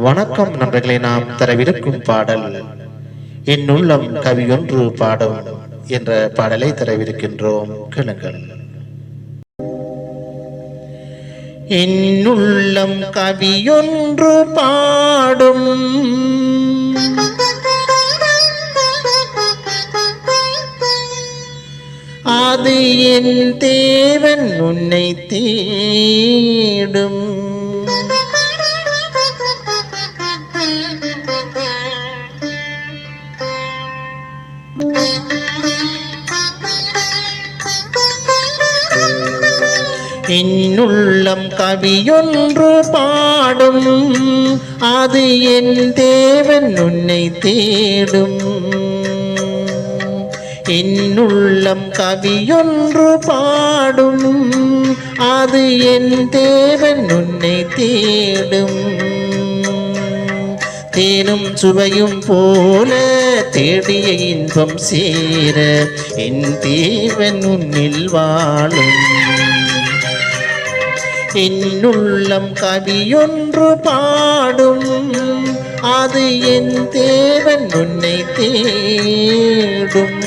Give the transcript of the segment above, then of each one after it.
வணக்கம் நண்பர்களே, நாம் தரவிருக்கும் பாடல் என் உள்ளம் கவியொன்று பாடும் என்ற பாடலை தரவிருக்கின்றோம். கேளுங்கள். என் உள்ளம் கவியொன்று பாடும், அது என் தேவன் உன்னை தேடும். என்னுள்ளம் கவியொன்று பாடும், அது என் தேவன் உன்னை தேடும். என்னுள்ளம் கவியொன்று பாடும், அது என் தேவன் உன்னை தேடும். தேனும் சுவையும் போல தேடிய இன்பம் சேர என் தேவன் உன்னில் வாழும். என்னுள்ளம் கவியொன்று பாடும், அது என் தேவன் உன்னை தேடும்.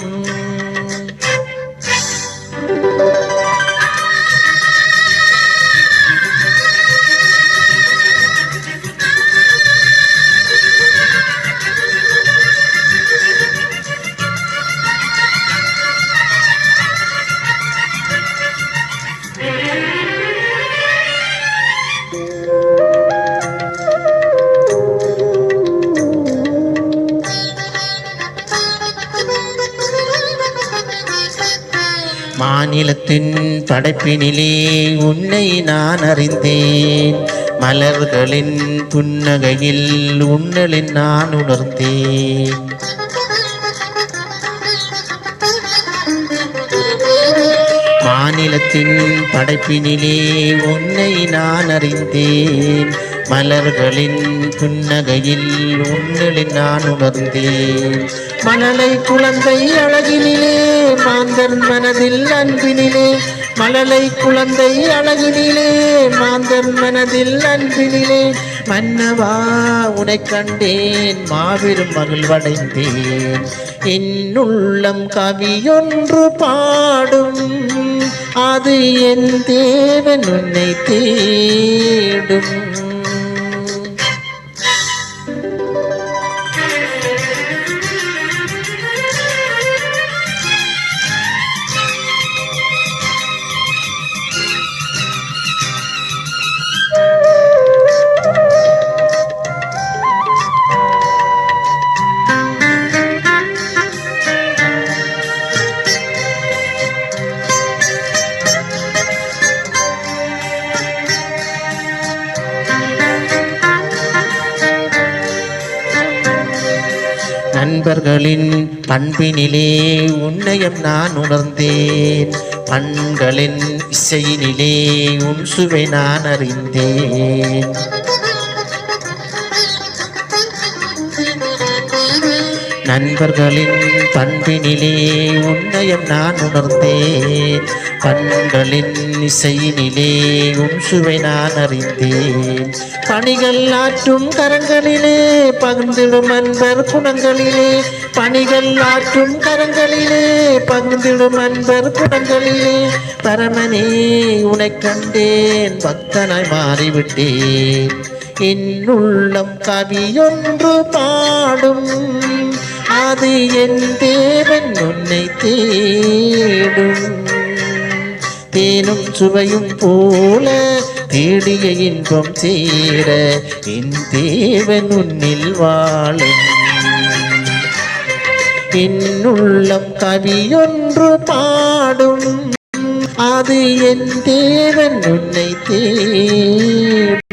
மாநிலத்தின் படைப்பினிலே உன்னை நான் அறிந்தேன். மலர்களின் புன்னகையில் உன்னலின் நான் உணர்ந்தேன். மாநிலத்தின் படைப்பினிலே உன்னை நான் அறிந்தேன். மலர்களின் புன்னகையில் உன்னலின் நான் உணர்ந்தேன். மணலை குழந்தை அழகினிலே மாந்தர் மனதில் அன்பினிலே. மழலை குழந்தை அழகினிலே மாந்தர் மனதில் அன்பினிலே. மன்னவா உனை கண்டேன், மாபெரும் மகிழ்வடைந்தேன். என்னுள்ளம் கவியொன்று பாடும், அது என் தேவன் உன்னை தேடும். நண்பர்களின் பண்பினிலே உன்னையும் நான் உணர்ந்தேன். பண்களின் இசையினிலே உன் சுவை நான் அறிந்தேன். நண்பர்களின் பண்பினிலே உன்னையும் நான் உணர்ந்தேன். பண்களின் இசையினிலே உன் சுவை நான் அறிந்தேன். பணிகள் ஆற்றும் கரங்களிலே பகிர்ந்திடும் அன்பர் குணங்களிலே. பணிகள் ஆற்றும் கரங்களிலே பகிர்ந்திடும் அன்பர் குணங்களிலே. பரமனே உனை கண்டேன், பக்தனாய் மாறிவிட்டேன். என்னுள்ளம் கவியொன்று பாடும், அது என் தேவன் உன்னை தேடும். தேனும் சுவையும் போல தேடிய இன்பம் சேர என் தேவன் உன்னில் வாழும். என்னுள்ளம் கவியொன்று பாடும், அது என் தேவன் உன்னை தேடும்.